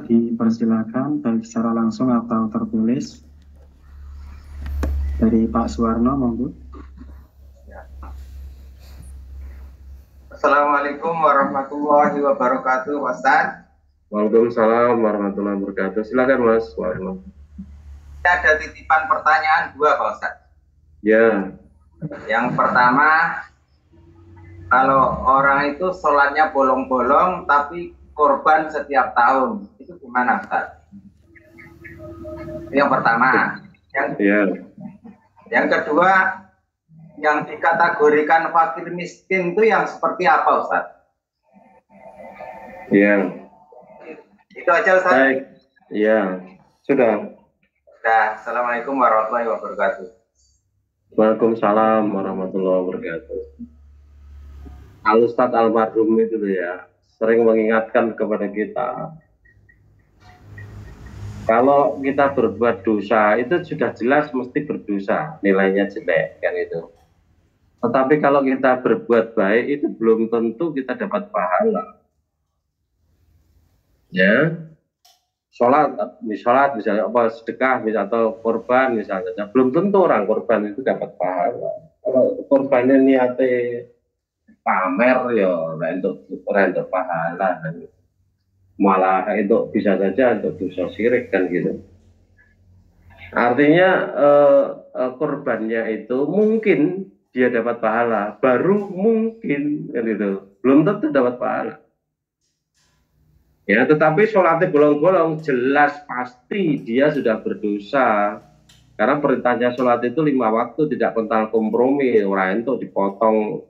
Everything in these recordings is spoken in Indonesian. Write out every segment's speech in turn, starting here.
dipersilakan baik secara langsung atau tertulis. Dari Pak Suwarno, monggo. Assalamualaikum warahmatullahi wabarakatuh, Pak Ustaz. Waalaikumsalam warahmatullahi wabarakatuh. Silakan Mas Warno. Ada titipan pertanyaan dua, Pak Ustaz. Ya. Yang pertama, kalau orang itu sholatnya bolong-bolong tapi korban setiap tahun, itu gimana, Ustaz? Yang pertama. Yang kedua, yang dikategorikan fakir miskin itu yang seperti apa, Ustaz? Iya. Itu aja, Ustaz. Baik. Iya. Sudah. Assalamualaikum warahmatullahi wabarakatuh. Waalaikumsalam warahmatullahi wabarakatuh. Al-Ustadz almarhum itu ya, sering mengingatkan kepada kita. Kalau kita berbuat dosa, itu sudah jelas mesti berdosa, nilainya jelek, kan itu. Tetapi kalau kita berbuat baik, itu belum tentu kita dapat pahala. Ya, sholat misalnya, apa sedekah misalnya, atau korban misalnya, belum tentu orang korban itu dapat pahala. Kalau korbannya niatnya pamer, ya untuk pahala, kan. Malah itu bisa saja untuk dosa syirik, kan gitu. Artinya korbannya itu mungkin dia dapat pahala, baru mungkin, kan gitu. Belum tentu dapat pahala. Ya, tetapi sholatnya bolong-bolong, jelas pasti dia sudah berdosa. Karena perintahnya sholat itu 5 waktu, tidak kental kompromi. Orang itu dipotong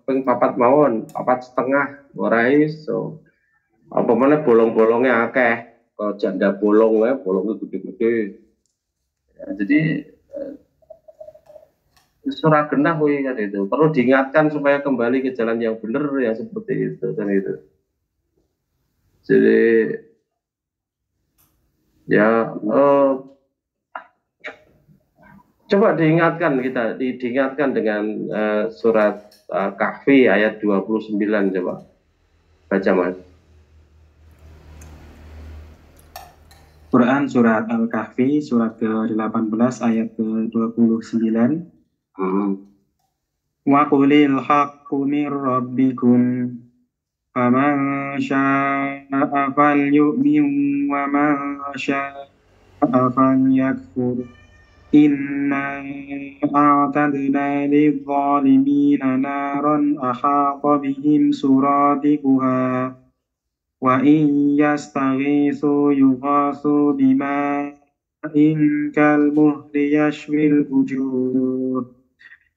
papat mawon, papat setengah, orang iso. Apa mana bolong-bolongnya akeh, kalau janda bolong ya, bolongnya gede-gede. Ya, jadi surah genah kan itu perlu diingatkan supaya kembali ke jalan yang benar, ya seperti itu, kan itu. Jadi ya coba diingatkan dengan surat Kahfi ayat 29, coba baca Mas. Quran surat Al-Kahfi surat ke-18 ayat ke-29. Wa qulil haqqu mir rabbikum faman syaa'a falyu'min wa man syaa'a falyakfur. Inna a'tadna lidh-dhalimina naran ahata bihim suradiquha. Wa in yastaghithu yughathu bima'in kalmuhli yashwil wujuh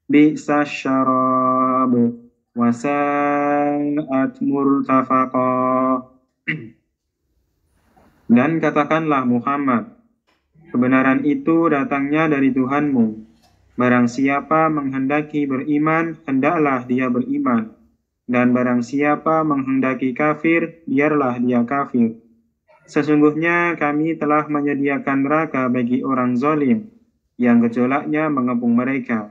bi'sa syarab wa sa'at murtafaqa. Dan katakanlah Muhammad, kebenaran itu datangnya dari Tuhanmu. Barang siapa menghendaki beriman, hendaklah dia beriman. Dan barang siapa menghendaki kafir, biarlah dia kafir. Sesungguhnya kami telah menyediakan neraka bagi orang zalim, yang gejolaknya mengepung mereka.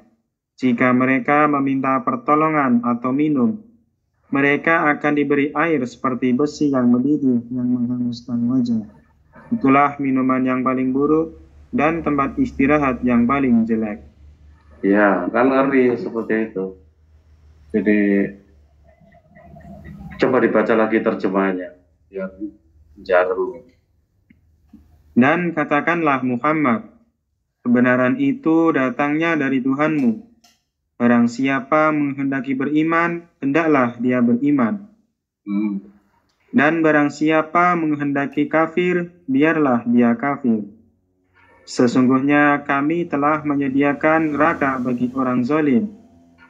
Jika mereka meminta pertolongan atau minum, mereka akan diberi air seperti besi yang mendidih yang menghanguskan wajah. Itulah minuman yang paling buruk dan tempat istirahat yang paling jelek. Ya, kan ngeri seperti itu. Jadi coba dibaca lagi terjemahannya, ya, jarum. Dan katakanlah Muhammad, kebenaran itu datangnya dari Tuhanmu. Barang siapa menghendaki beriman, hendaklah dia beriman. Dan barang siapa menghendaki kafir, biarlah dia kafir. Sesungguhnya kami telah menyediakan neraka bagi orang zalim,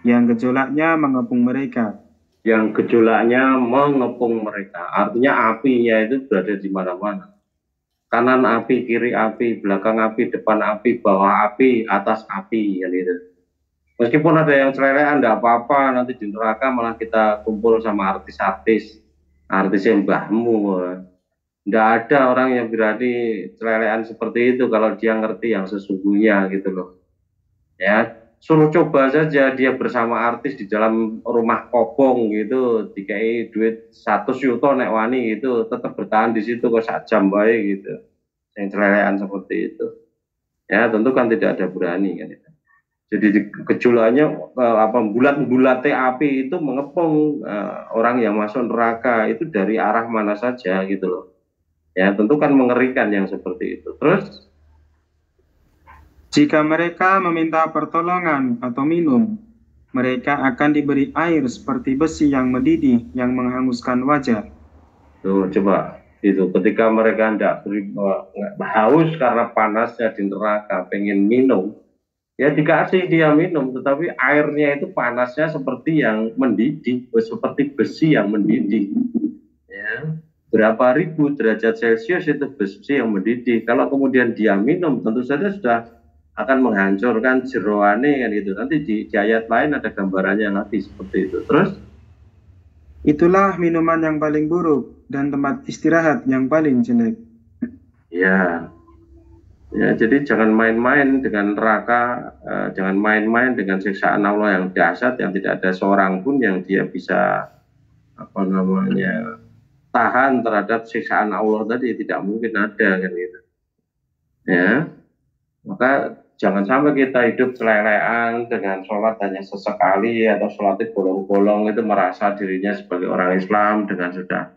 yang gejolaknya mengepung mereka. Yang gejolaknya mengepung mereka, artinya apinya itu berada di mana-mana. Kanan api, kiri api, belakang api, depan api, bawah api, atas api, ya gitu. Meskipun ada yang celelean, enggak apa-apa, nanti di neraka malah kita kumpul sama artis-artis yang mbahmu. Enggak ada orang yang berani celelean seperti itu kalau dia ngerti yang sesungguhnya, gitu loh. Ya, suruh coba saja dia bersama artis di dalam rumah kobong gitu, dikai duit 100 juta nek wani gitu, tetap bertahan di situ kok sak jam baik gitu, yang celelean seperti itu. Ya tentu kan tidak ada berani kan. Jadi gejolaknya apa bulat-bulatnya api itu mengepung orang yang masuk neraka itu dari arah mana saja gitu loh. Ya tentu kan mengerikan yang seperti itu. Terus Jika mereka meminta pertolongan atau minum, mereka akan diberi air seperti besi yang mendidih yang menghanguskan wajah. tuh coba itu ketika mereka tidak haus karena panasnya di neraka pengen minum, ya dikasih dia minum, tetapi airnya itu panasnya seperti yang mendidih, seperti besi yang mendidih. Ya, berapa ribu derajat Celcius itu besi yang mendidih. Kalau kemudian dia minum, tentu saja sudah akan menghancurkan jeroane kan gitu. Nanti di ayat lain ada gambarannya lagi seperti itu. Terus Itulah minuman yang paling buruk dan tempat istirahat yang paling jelek. ya, ya jadi jangan main-main dengan neraka, jangan main-main dengan siksaan Allah yang dahsyat yang tidak ada seorang pun yang dia bisa apa namanya tahan terhadap siksaan Allah tadi, tidak mungkin ada kan gitu. Ya, maka jangan sampai kita hidup celelean dengan sholat hanya sesekali atau sholatnya bolong-bolong itu merasa dirinya sebagai orang Islam dengan sudah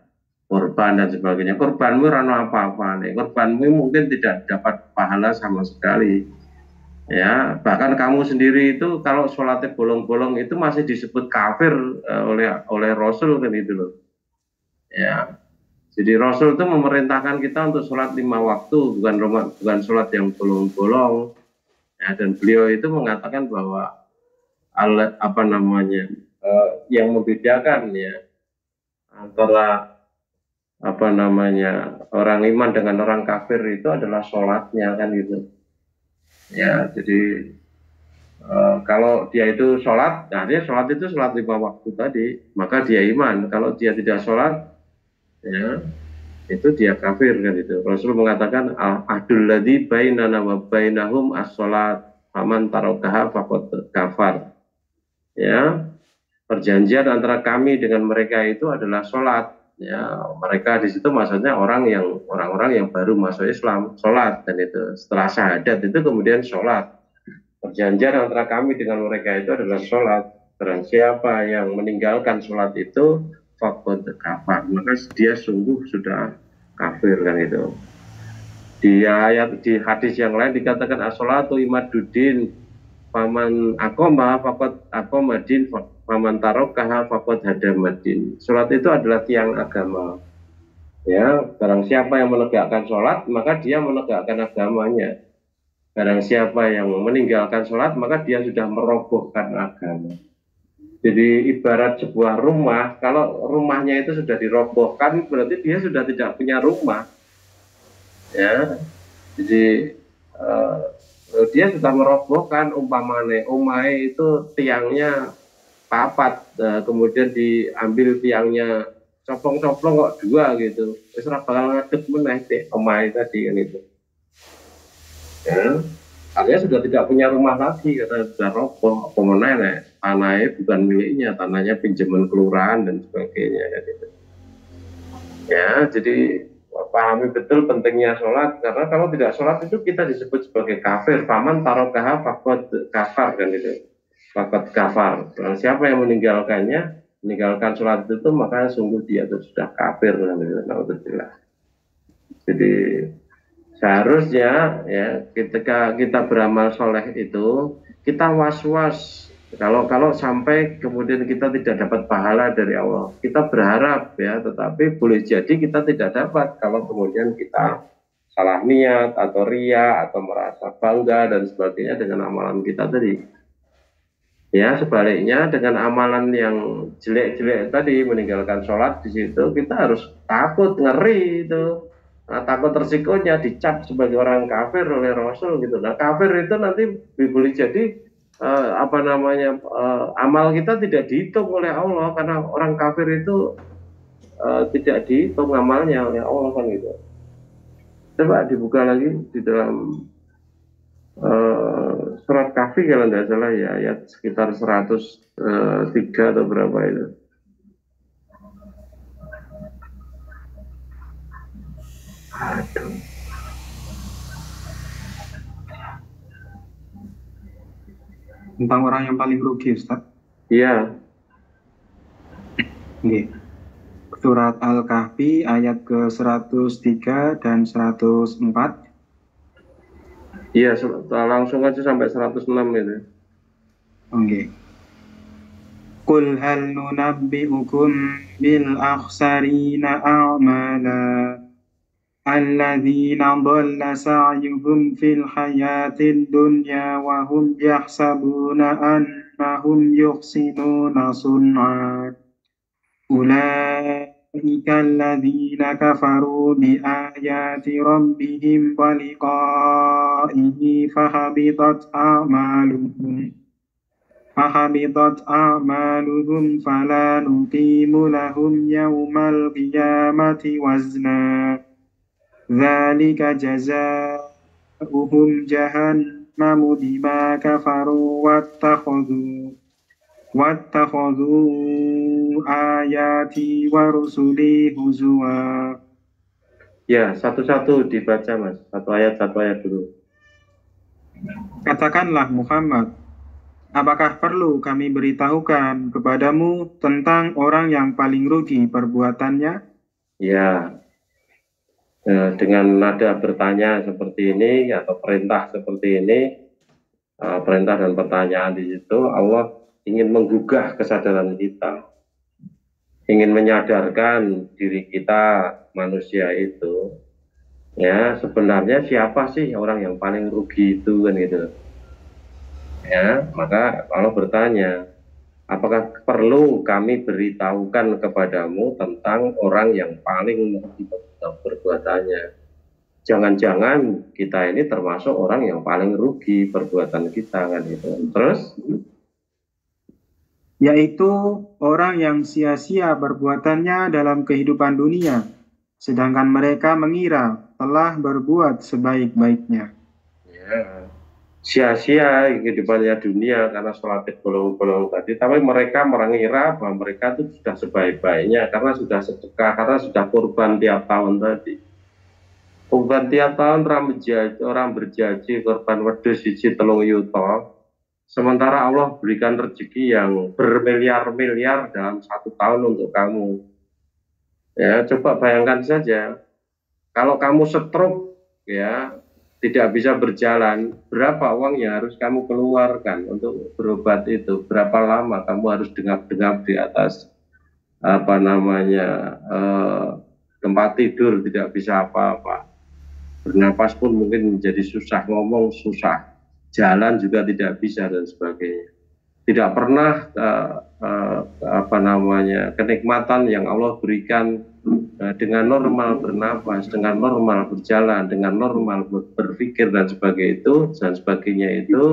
korban dan sebagainya. Korbanmu rano apa-apa nih, korbanmu mungkin tidak dapat pahala sama sekali. Ya, bahkan kamu sendiri itu kalau sholatnya bolong-bolong itu masih disebut kafir oleh Rasul kan itu loh. Ya, jadi Rasul itu memerintahkan kita untuk sholat 5 waktu, bukan sholat yang bolong-bolong. Ya, dan beliau itu mengatakan bahwa apa namanya yang membedakan ya antara apa namanya orang iman dengan orang kafir itu adalah sholatnya kan gitu. Ya, jadi kalau dia itu sholat, nah dia sholat itu sholat 5 waktu tadi, maka dia iman. Kalau dia tidak sholat, ya itu dia kafir kan itu. Rasul mengatakan ahdul ladzi bainana wa bainahum as-shalat faman tarakaha faqad kafar. Ya, perjanjian antara kami dengan mereka itu adalah sholat. Ya, mereka di situ maksudnya orang-orang yang baru masuk Islam, sholat dan itu setelah syahadat itu kemudian sholat. Perjanjian antara kami dengan mereka itu adalah sholat. Barang siapa yang meninggalkan sholat itu faqad kafar, maka dia sungguh sudah kafir kan itu. Di hadis yang lain dikatakan as-sholatu imaduddin faman aqoma faqad aqomadin faman tarakaha faqad hadamadin. Sholat itu adalah tiang agama. Ya, barang siapa yang menegakkan sholat maka dia menegakkan agamanya. Barang siapa yang meninggalkan sholat maka dia sudah merobohkan agama. Jadi ibarat sebuah rumah, kalau rumahnya itu sudah dirobohkan, berarti dia sudah tidak punya rumah. Ya, jadi dia sudah merobohkan umpamane omahe itu tiangnya papat, kemudian diambil tiangnya coplong-coplong kok 2 gitu. Wis ora bakal ngadeg meneh omahe tadi kan itu. Ya, artinya sudah tidak punya rumah lagi karena sudah roboh. Apa meneh tanahnya bukan miliknya, tanahnya pinjaman kelurahan dan sebagainya gitu. Ya, jadi pahami betul pentingnya sholat, karena kalau tidak sholat itu kita disebut sebagai kafir. Faman tarakaha faqad kafar kan itu, faqad kafar. Nah, siapa yang meninggalkan sholat itu maka sungguh dia itu sudah kafir kan itu. Alhamdulillah. Jadi seharusnya ya ketika kita beramal soleh itu kita was-was kalau sampai kemudian kita tidak dapat pahala dari Allah. Kita berharap ya, tetapi boleh jadi kita tidak dapat kalau kemudian kita salah niat atau ria atau merasa bangga dan sebagainya dengan amalan kita tadi. Ya, sebaliknya dengan amalan yang jelek-jelek tadi, meninggalkan sholat di situ, kita harus takut, ngeri itu. Nah, takut resikonya dicap sebagai orang kafir oleh Rasul gitu. Nah, kafir itu nanti boleh jadi amal kita tidak dihitung oleh Allah, karena orang kafir itu tidak dihitung amalnya oleh Allah kan gitu. Coba dibuka lagi di dalam Surat Kahfi kalau tidak salah ya, ayat sekitar 103 atau berapa itu. Aduh. Tentang orang yang paling rugi, Ustaz. Iya. Oke. Surat Al-Kahfi ayat ke-103 dan 104. Iya, langsung aja sampai 106 itu. Oke. Qul hal nunabbi'ukum bil akhsarina a'mala alladzina dhalla sa'yuhum fil hayatid dunya wa hum yahsabuna annahum yuhsinuna sun'a. Ulaika alladzina kafaru bi ayati rabbihim wa liqa'ihi fahabitat a'maluhum fala nuqimu lahum yawmal qiyamati wazna. Dzalika jazaa'uhum jahannamu bima kafaru wattakhadhu ayati wa rusuli huzwa. Ya, satu-satu dibaca, Mas. Satu ayat dulu. Katakanlah Muhammad, apakah perlu kami beritahukan kepadamu tentang orang yang paling rugi perbuatannya? Ya, dengan nada bertanya seperti ini atau perintah seperti ini, perintah dan pertanyaan di situ, Allah ingin menggugah kesadaran kita, ingin menyadarkan diri kita manusia itu, ya sebenarnya siapa sih orang yang paling rugi itu kan gitu. Ya, maka Allah bertanya, apakah perlu kami beritahukan kepadamu tentang orang yang paling rugi perbuatannya? Jangan-jangan kita ini termasuk orang yang paling rugi perbuatan kita kan gitu. Terus? Yaitu orang yang sia-sia perbuatannya dalam kehidupan dunia, sedangkan mereka mengira telah berbuat sebaik-baiknya. Ya, sia-sia kehidupannya dunia karena sholat bolong-bolong tadi, tapi mereka mengira bahwa mereka itu sudah sebaik-baiknya karena sudah sedekah, karena sudah kurban tiap tahun tadi. Kurban tiap tahun orang berjanji korban wedhus siji 3 yuta. Sementara Allah berikan rezeki yang bermiliar-miliar dalam 1 tahun untuk kamu. Ya, coba bayangkan saja, kalau kamu stroke, ya, tidak bisa berjalan, berapa uang yang harus kamu keluarkan untuk berobat itu? Berapa lama kamu harus dengap-dengap di atas tempat tidur, tidak bisa apa-apa. Bernapas pun mungkin menjadi susah, ngomong susah, jalan juga tidak bisa dan sebagainya. Tidak pernah kenikmatan yang Allah berikan dengan normal bernapas, dengan normal berjalan, dengan normal berpikir dan sebagainya itu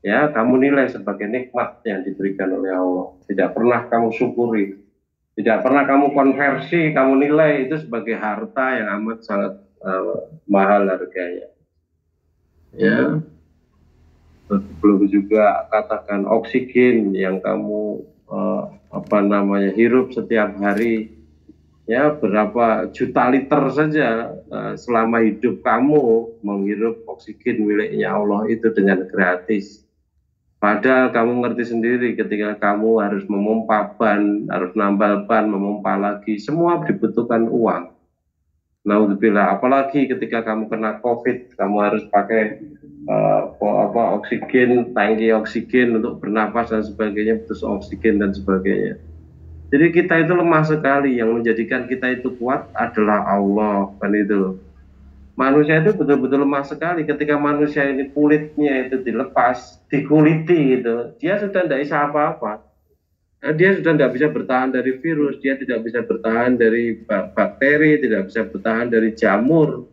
ya kamu nilai sebagai nikmat yang diberikan oleh Allah. Tidak pernah kamu syukuri, tidak pernah kamu konversi, kamu nilai itu sebagai harta yang amat sangat mahal harganya. Ya. Belum juga katakan oksigen yang kamu hirup setiap hari, ya berapa juta liter saja selama hidup kamu menghirup oksigen miliknya Allah itu dengan gratis. Padahal kamu ngerti sendiri ketika kamu harus memompa ban, harus nambal ban, memompa lagi, semua dibutuhkan uang. Naudzubillah, apalagi ketika kamu kena COVID, kamu harus pakai oksigen, tangki oksigen untuk bernapas dan sebagainya, terus oksigen dan sebagainya. Jadi kita itu lemah sekali, yang menjadikan kita itu kuat adalah Allah, kan itu. Manusia itu betul-betul lemah sekali. Ketika manusia ini kulitnya itu dilepas, dikuliti gitu, dia sudah tidak bisa apa-apa. Dia sudah tidak bisa bertahan dari virus, dia tidak bisa bertahan dari bakteri, tidak bisa bertahan dari jamur.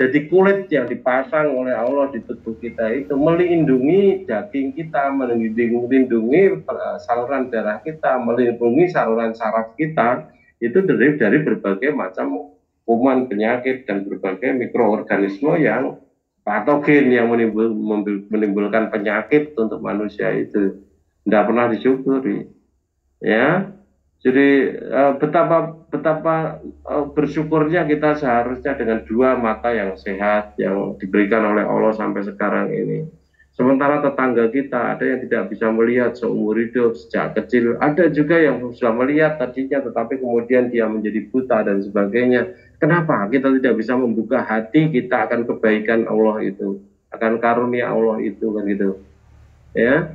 Jadi kulit yang dipasang oleh Allah di tubuh kita itu melindungi daging kita, melindungi saluran darah kita, melindungi saluran saraf kita, itu dari berbagai macam kuman, penyakit, dan berbagai mikroorganisme yang patogen yang menimbulkan penyakit untuk manusia itu tidak pernah disyukuri, ya. Jadi betapa bersyukurnya kita seharusnya dengan dua mata yang sehat yang diberikan oleh Allah sampai sekarang ini. Sementara tetangga kita ada yang tidak bisa melihat seumur hidup sejak kecil, ada juga yang sudah melihat tadinya tetapi kemudian dia menjadi buta dan sebagainya. Kenapa kita tidak bisa membuka hati kita akan kebaikan Allah itu, akan karunia Allah itu, kan gitu, ya,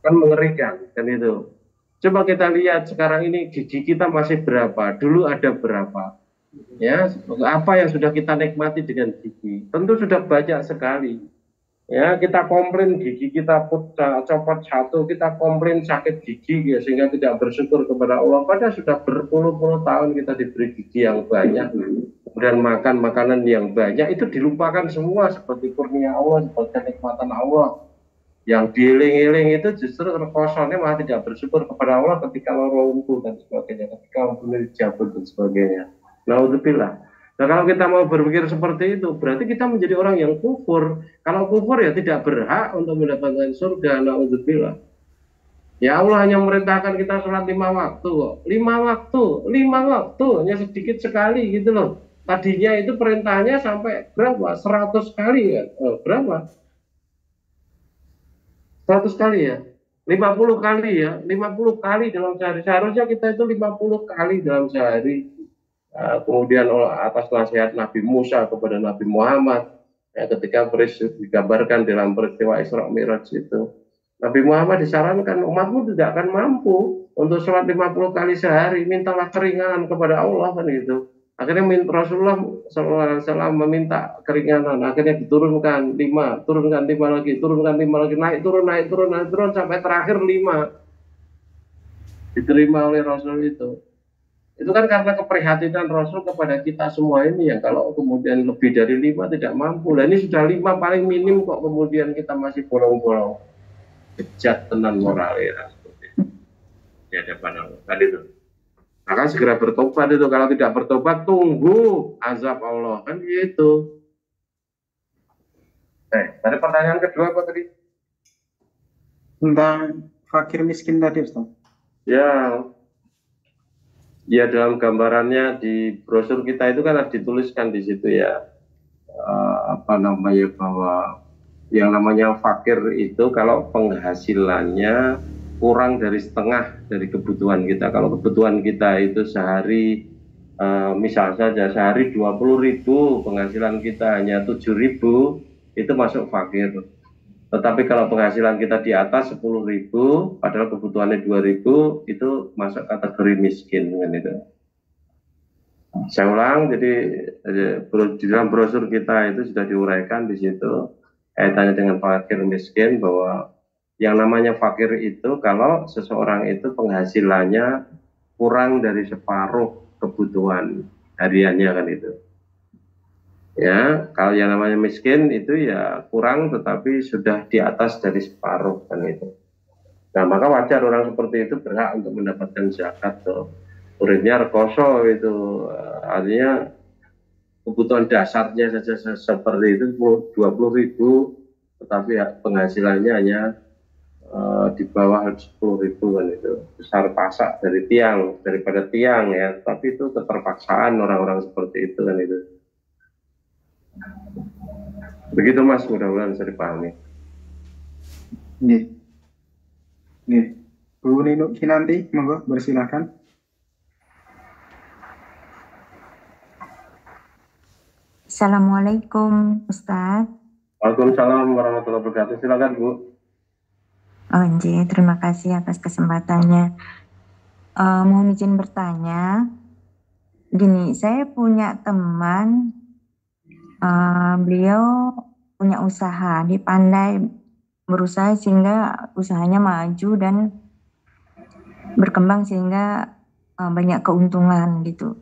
kan mengerikan kan itu. Coba kita lihat sekarang ini gigi kita masih berapa, dulu ada berapa, ya, apa yang sudah kita nikmati dengan gigi, tentu sudah banyak sekali, ya. Kita komplain gigi kita copot satu, kita komplain sakit gigi, ya, sehingga tidak bersyukur kepada Allah, padahal sudah berpuluh-puluh tahun kita diberi gigi yang banyak, kemudian makan makanan yang banyak, itu dilupakan semua seperti kurnia Allah, seperti kenikmatan Allah. Yang dieling-eling itu justru terkosongnya malah tidak bersyukur kepada Allah ketika lumpuh dan sebagainya, ketika mempunyai jabut dan sebagainya. Naudzubillah. Nah, kalau kita mau berpikir seperti itu, berarti kita menjadi orang yang kufur. Kalau kufur ya tidak berhak untuk mendapatkan surga. Naudzubillah. Ya Allah hanya memerintahkan kita sholat 5 waktu, 5 waktu, hanya sedikit sekali gitu loh. Tadinya itu perintahnya sampai berapa? 100 kali ya? Berapa? 100 kali ya, 50 kali ya, 50 kali dalam sehari. Seharusnya kita itu 50 kali dalam sehari. Kemudian atas nasihat Nabi Musa kepada Nabi Muhammad, ya, ketika digambarkan dalam peristiwa Isra Mi'raj itu, Nabi Muhammad disarankan umatmu tidak akan mampu untuk sholat 50 kali sehari, mintalah keringanan kepada Allah, kan gitu. Akhirnya Rasulullah SAW meminta keringanan, akhirnya diturunkan 5, turunkan 5 lagi, turunkan 5 lagi, naik turun sampai terakhir 5 diterima oleh Rasul itu. Itu kan karena keprihatinan Rasul kepada kita semua ini, ya, kalau kemudian lebih dari 5 tidak mampu. Nah, ini sudah 5 paling minim kok kemudian kita masih bolong-bolong. Bejat tenan moral ya, di hadapan Allah. Kan itu. Maka segera bertobat itu, kalau tidak bertobat tunggu azab Allah, kan gitu. Tadi pertanyaan kedua apa tadi? Tentang fakir miskin tadi, Ustaz. Ya dalam gambarannya di brosur kita itu kan dituliskan di situ ya, bahwa yang namanya fakir itu kalau penghasilannya kurang dari setengah dari kebutuhan kita. Kalau kebutuhan kita itu sehari, misal saja sehari 20.000, penghasilan kita hanya 7.000, itu masuk fakir. Tetapi kalau penghasilan kita di atas 10.000, padahal kebutuhannya 2.000, itu masuk kategori miskin, kan itu. Saya ulang, jadi di dalam brosur kita itu sudah diuraikan di situ kaitannya dengan fakir miskin, bahwa yang namanya fakir itu kalau seseorang itu penghasilannya kurang dari separuh kebutuhan hariannya, kan itu. Ya, kalau yang namanya miskin itu ya kurang tetapi sudah di atas dari separuh, kan itu. Nah, maka wajar orang seperti itu berhak untuk mendapatkan zakat tuh. Uripnya rekoso itu, artinya kebutuhan dasarnya saja seperti itu 20.000, tetapi ya, penghasilannya hanya di bawah 10.000, kan itu. Besar pasak dari tiang, daripada tiang ya, tapi itu keterpaksaan orang-orang seperti itu, kan itu. Begitu Mas, mudah-mudahan bisa dipahami. Bu Nino Kinanti, monggo bersilakan. Assalamualaikum Ustaz. Waalaikumsalam warahmatullahi wabarakatuh. Silakan Bu. Terima kasih atas kesempatannya. Mohon izin bertanya. Gini, saya punya teman, beliau punya usaha, dia pandai berusaha sehingga usahanya maju dan berkembang sehingga banyak keuntungan gitu.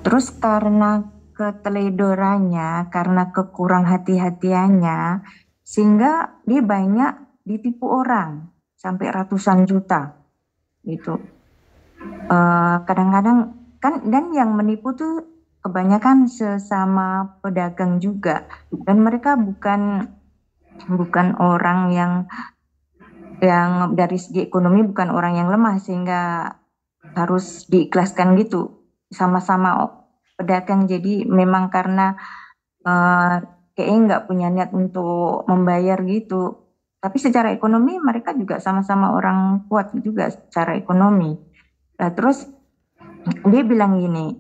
Terus karena keteledorannya, karena kekurang hati-hatiannya, sehingga dia banyak ditipu orang sampai ratusan juta gitu. Kadang-kadang kan, dan yang menipu tuh kebanyakan sesama pedagang juga, dan mereka bukan orang yang dari segi ekonomi bukan orang yang lemah sehingga harus diikhlaskan gitu, sama-sama pedagang. Jadi memang karena kayaknya nggak punya niat untuk membayar gitu, tapi secara ekonomi mereka juga sama-sama orang kuat juga secara ekonomi. Nah, terus dia bilang gini,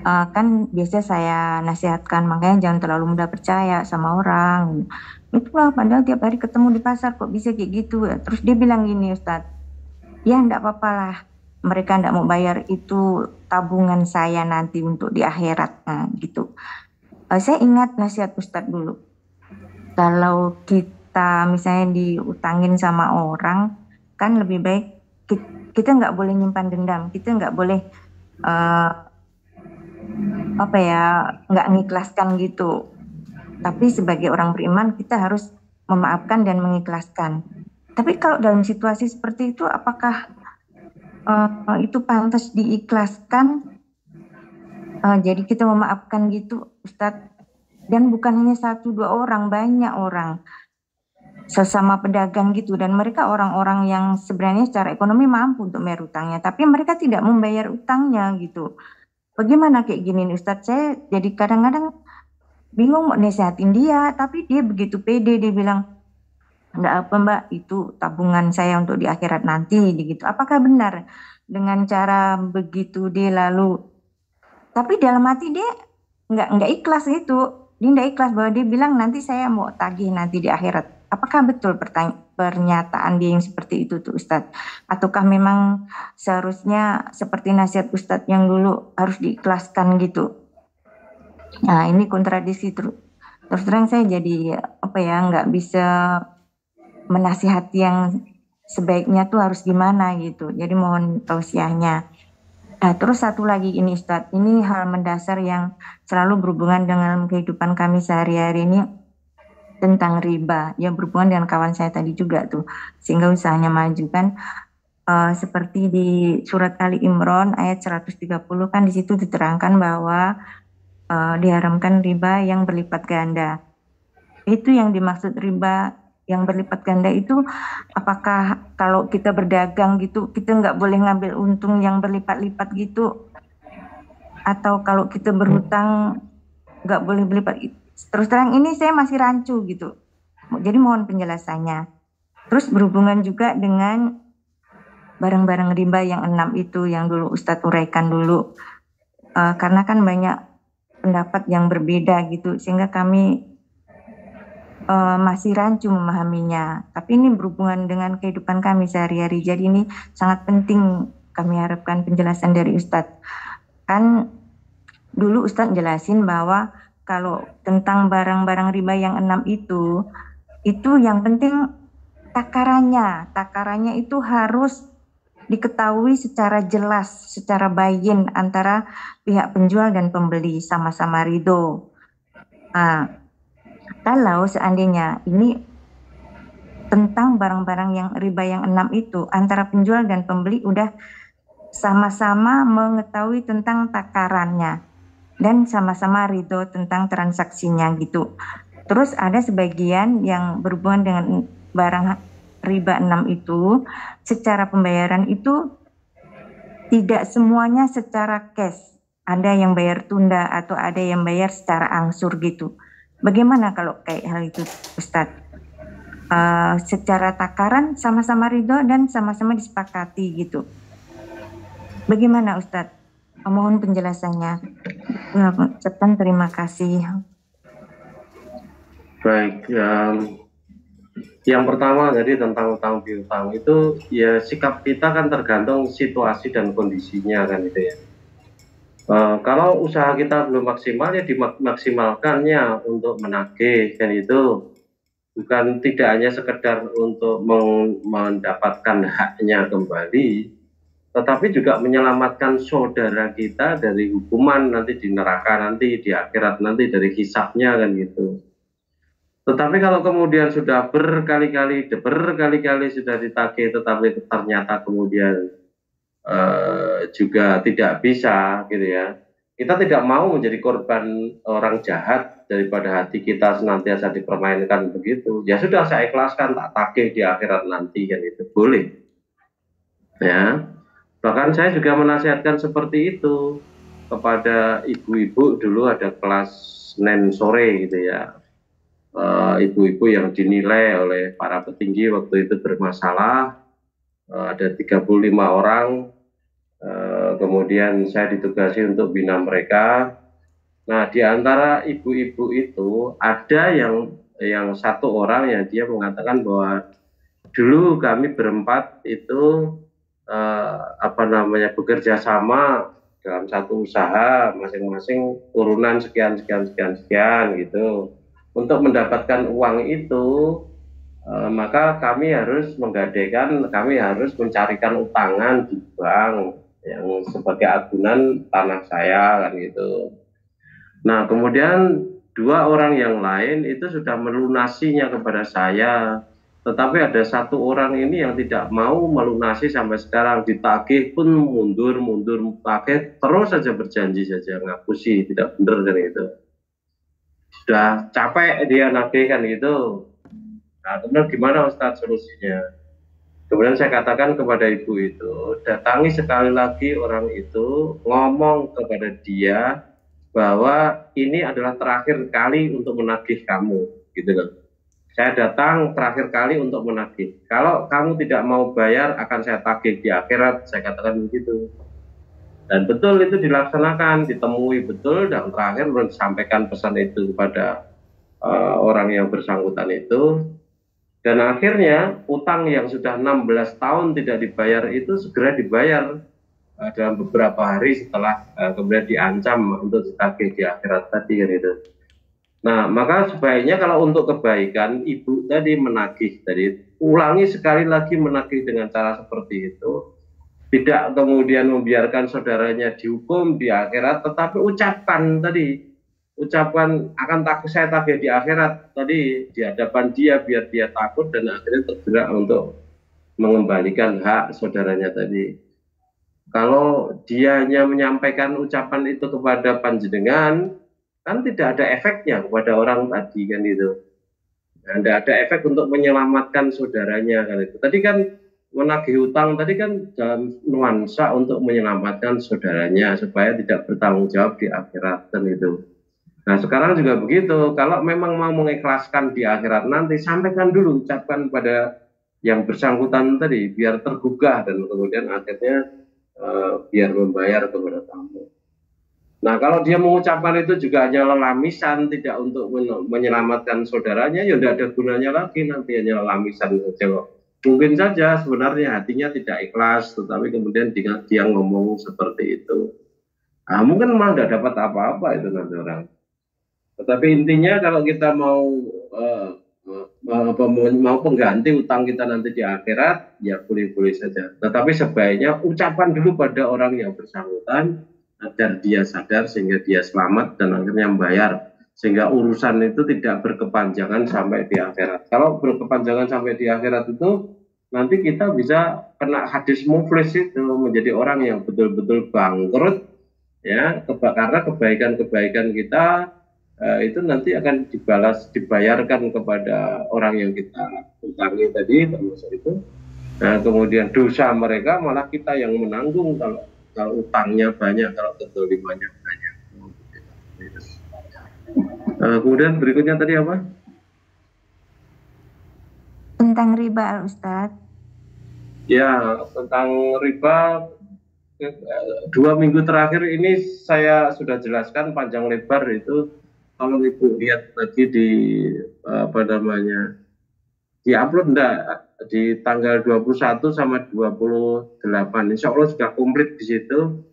kan biasa saya nasihatkan makanya jangan terlalu mudah percaya sama orang. Itulah padahal tiap hari ketemu di pasar kok bisa kayak gitu. Terus dia bilang gini, Ustadz, ya enggak apa-apa lah, mereka enggak mau bayar, itu tabungan saya nanti untuk di akhirat. Nah, gitu. Saya ingat nasihat Ustadz dulu, kalau kita misalnya diutangin sama orang, kan lebih baik kita nggak boleh nyimpan dendam, kita nggak boleh nggak mengikhlaskan gitu. Tapi sebagai orang beriman kita harus memaafkan dan mengikhlaskan. Tapi kalau dalam situasi seperti itu, apakah itu pantas diikhlaskan? Jadi kita memaafkan gitu, Ustadz. Dan bukan hanya 1-2 orang, banyak orang sesama pedagang gitu, dan mereka orang-orang yang sebenarnya secara ekonomi mampu untuk bayar utangnya, tapi mereka tidak membayar utangnya gitu. Bagaimana kayak gini nih, Ustadz? Saya jadi kadang-kadang bingung mau nasihatin dia, tapi dia begitu pede, dia bilang, enggak apa Mbak, itu tabungan saya untuk di akhirat nanti gitu. Apakah benar dengan cara begitu dia lalu, tapi dalam hati dia nggak ikhlas gitu, dia nggak ikhlas bahwa dia bilang nanti saya mau tagih nanti di akhirat. Apakah betul pernyataan dia yang seperti itu tuh Ustadz? Ataukah memang seharusnya seperti nasihat Ustadz yang dulu harus diikhlaskan gitu? Nah, ini kontradiksi terus terang saya jadi nggak bisa menasihati yang sebaiknya tuh harus gimana gitu. Jadi mohon tausiahnya. Nah, terus satu lagi ini Ustadz, ini hal mendasar yang selalu berhubungan dengan kehidupan kami sehari-hari ini, tentang riba, yang berhubungan dengan kawan saya tadi juga tuh, sehingga usahanya maju kan. Seperti di surat Ali Imran ayat 130 kan di situ diterangkan bahwa diharamkan riba yang berlipat ganda. Itu yang dimaksud riba yang berlipat ganda itu, apakah kalau kita berdagang gitu kita nggak boleh ngambil untung yang berlipat-lipat gitu, atau kalau kita berhutang nggak boleh berlipat? Terus terang ini saya masih rancu gitu, jadi mohon penjelasannya. Terus berhubungan juga dengan barang-barang riba yang 6 itu yang dulu Ustadz uraikan dulu, karena kan banyak pendapat yang berbeda gitu, sehingga kami masih rancu memahaminya. Tapi ini berhubungan dengan kehidupan kami sehari-hari, jadi ini sangat penting kami harapkan penjelasan dari Ustadz. Kan dulu Ustadz jelasin bahwa kalau tentang barang-barang riba yang 6 itu yang penting takarannya itu harus diketahui secara jelas, secara bayin antara pihak penjual dan pembeli, sama-sama ridho. Nah, kalau seandainya ini tentang barang-barang yang riba yang 6 itu, antara penjual dan pembeli udah sama-sama mengetahui tentang takarannya dan sama-sama ridho tentang transaksinya gitu. Terus ada sebagian yang berhubungan dengan barang riba 6 itu, secara pembayaran itu tidak semuanya secara cash. Ada yang bayar tunda atau ada yang bayar secara angsur gitu. Bagaimana kalau kayak hal itu Ustadz? Secara takaran sama-sama ridho dan sama-sama disepakati gitu. Bagaimana Ustadz? Mohon penjelasannya. Ucapan terima kasih. Baik, yang pertama tadi tentang utang piutang itu, ya sikap kita kan tergantung situasi dan kondisinya kan itu ya. Kalau usaha kita belum maksimal ya dimaksimalkannya untuk menagih kan itu, bukan tidak hanya sekedar untuk mendapatkan haknya kembali, tetapi juga menyelamatkan saudara kita dari hukuman nanti di neraka, nanti di akhirat, nanti dari hisabnya kan gitu. Tetapi kalau kemudian sudah berkali-kali sudah ditagih, tetapi ternyata kemudian juga tidak bisa gitu ya, kita tidak mau menjadi korban orang jahat daripada hati kita senantiasa dipermainkan begitu. Ya sudah, saya ikhlaskan, tak tagih di akhirat nanti, kan itu boleh. Ya, bahkan saya juga menasihatkan seperti itu kepada ibu-ibu. Dulu ada kelas Senin sore gitu ya, ibu-ibu yang dinilai oleh para petinggi waktu itu bermasalah, ada 35 orang. Kemudian saya ditugasi untuk bina mereka. Nah, di antara ibu-ibu itu ada yang satu orang yang dia mengatakan bahwa dulu kami berempat itu bekerja sama dalam satu usaha, masing-masing urunan sekian gitu. Untuk mendapatkan uang itu, maka kami harus menggadaikan, kami harus mencarikan utangan di bank yang sebagai agunan tanah saya, kan gitu. Nah, kemudian dua orang yang lain itu sudah melunasinya kepada saya, tetapi ada satu orang ini yang tidak mau melunasi sampai sekarang. Ditagih pun mundur pakai, terus saja berjanji saja, ngapusi, tidak benar, kan itu. Sudah capek dia nagih, kan gitu. Nah, kemudian gimana Ustadz solusinya? Kemudian saya katakan kepada ibu itu, datangi sekali lagi orang itu, ngomong kepada dia bahwa ini adalah terakhir kali untuk menagih kamu, gitu kan. Saya datang terakhir kali untuk menagih. Kalau kamu tidak mau bayar, akan saya tagih di akhirat, saya katakan begitu. Dan betul itu dilaksanakan, ditemui betul, dan terakhir sampaikan pesan itu kepada orang yang bersangkutan itu. Dan akhirnya utang yang sudah 16 tahun tidak dibayar itu segera dibayar dalam beberapa hari setelah kemudian diancam untuk ditagih di akhirat tadi, kan itu. Nah, maka sebaiknya kalau untuk kebaikan ibu tadi menagih tadi, ulangi sekali lagi menagih dengan cara seperti itu. Tidak kemudian membiarkan saudaranya dihukum di akhirat, tetapi ucapkan akan takut saya tagih di akhirat tadi di hadapan dia, biar dia takut dan akhirnya tergerak untuk mengembalikan hak saudaranya tadi. Kalau dia hanya menyampaikan ucapan itu kepada panjenengan, kan tidak ada efeknya kepada orang tadi, kan itu. Nah, tidak ada efek untuk menyelamatkan saudaranya, kan itu. Tadi kan menagih hutang tadi kan dalam nuansa untuk menyelamatkan saudaranya supaya tidak bertanggung jawab di akhirat, kan itu. Nah, sekarang juga begitu. Kalau memang mau mengikhlaskan di akhirat nanti, sampaikan dulu, ucapkan pada yang bersangkutan tadi, biar tergugah dan kemudian akhirnya biar membayar kepada tamu. Nah, kalau dia mengucapkan itu juga hanya lelamisan, tidak untuk menyelamatkan saudaranya, ya tidak ada gunanya lagi, nanti hanya lelamisan saja. Mungkin saja sebenarnya hatinya tidak ikhlas, tetapi kemudian dia ngomong seperti itu. Nah, mungkin malah tidak dapat apa-apa itu nanti orang. Tetapi intinya kalau kita mau pengganti utang kita nanti di akhirat, ya boleh-boleh saja. Tetapi sebaiknya ucapan dulu pada orang yang bersangkutan agar dia sadar sehingga dia selamat dan akhirnya membayar, sehingga urusan itu tidak berkepanjangan sampai di akhirat. Kalau berkepanjangan sampai di akhirat itu nanti kita bisa kena hadis muflis itu, menjadi orang yang betul-betul bangkrut ya, karena kebaikan-kebaikan kita itu nanti akan dibayarkan kepada orang yang kita utangi tadi, termasuk itu. Nah, kemudian dosa mereka malah kita yang menanggung kalau utangnya banyak, kalau kezalimannya banyak. Kemudian berikutnya tadi apa? Tentang riba, Ustadz. Ya, tentang riba 2 minggu terakhir ini saya sudah jelaskan panjang lebar itu. Kalau Ibu lihat lagi di di-upload enggak di tanggal 21 sama 28, insya Allah sudah komplit di situ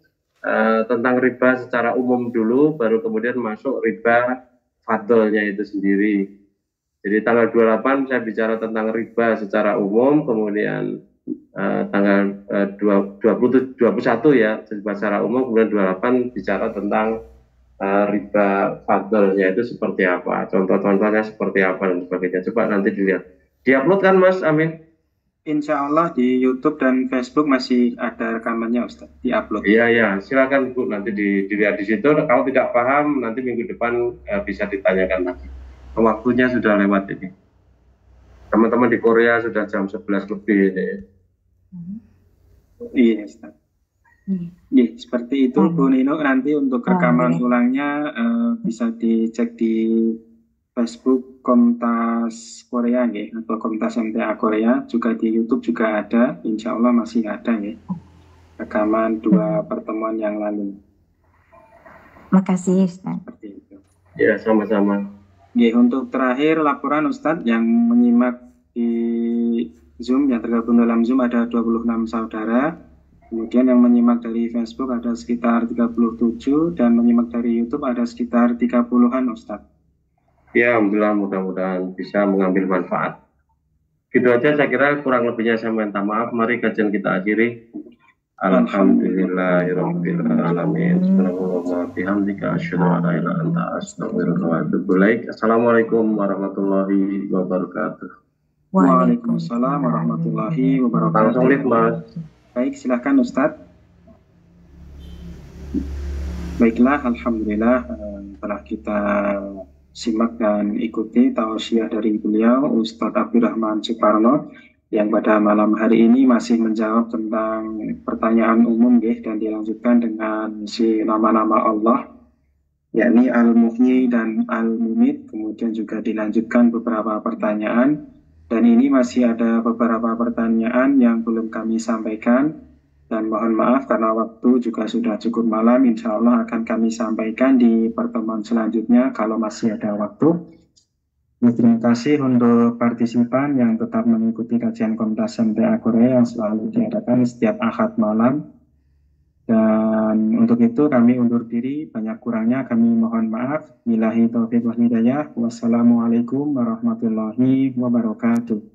tentang riba secara umum dulu, baru kemudian masuk riba fadlnya itu sendiri. Jadi tanggal 28 saya bicara tentang riba secara umum, kemudian tanggal 21 ya riba secara umum, kemudian 28 bicara tentang riba fadlnya itu seperti apa, contoh-contohnya seperti apa dan sebagainya. Coba nanti dilihat. Diupload kan Mas Amin? Insya Allah di YouTube dan Facebook masih ada rekamannya Ustaz, di-upload. Iya, ya, silakan Bu, nanti dilihat di situ. Kalau tidak paham, nanti minggu depan bisa ditanyakan lagi. Waktunya sudah lewat ini. Teman-teman di Korea sudah jam 11 lebih ini. Iya Ustaz. Iya, seperti itu Bu Nino. Nanti untuk rekaman ulangnya bisa dicek di Facebook Komtas Korea ya, atau Komtas MTA Korea, juga di YouTube juga ada, insya Allah masih ada ya, rekaman 2 pertemuan yang lalu. Makasih Ustaz. Seperti itu. Ya, sama-sama. Ya, untuk terakhir laporan Ustadz yang menyimak di Zoom, yang tergabung dalam Zoom ada 26 saudara, kemudian yang menyimak dari Facebook ada sekitar 37, dan menyimak dari YouTube ada sekitar 30-an Ustadz. Ya, alhamdulillah, mudah-mudahan bisa mengambil manfaat. Gitu aja, saya kira kurang lebihnya saya minta maaf. Mari kajian kita akhiri. Alhamdulillahirabbil alamin. Subhanallah bihamdika asyhadu an la ilaha illa anta astaghfiruka wa atubu ilaik. Assalamualaikum warahmatullahi wabarakatuh. Waalaikumsalam warahmatullahi wabarakatuh. Langsung live, Mas. Baik, silakan Ustadz. Baiklah, alhamdulillah telah kita simak dan ikuti tausiah dari beliau Ustadz Abdurrahman Suparno yang pada malam hari ini masih menjawab tentang pertanyaan umum dan dilanjutkan dengan si nama-nama Allah, yakni Al-Muhyi dan Al-Mumit. Kemudian juga dilanjutkan beberapa pertanyaan, dan ini masih ada beberapa pertanyaan yang belum kami sampaikan, dan mohon maaf karena waktu juga sudah cukup malam. Insya Allah akan kami sampaikan di pertemuan selanjutnya kalau masih ada waktu. Terima kasih untuk partisipan yang tetap mengikuti kajian Komtas MTA Korea yang selalu diadakan setiap Ahad malam. Dan untuk itu kami undur diri, banyak kurangnya kami mohon maaf. Billahi taufiq wal hidayah. Wassalamualaikum warahmatullahi wabarakatuh.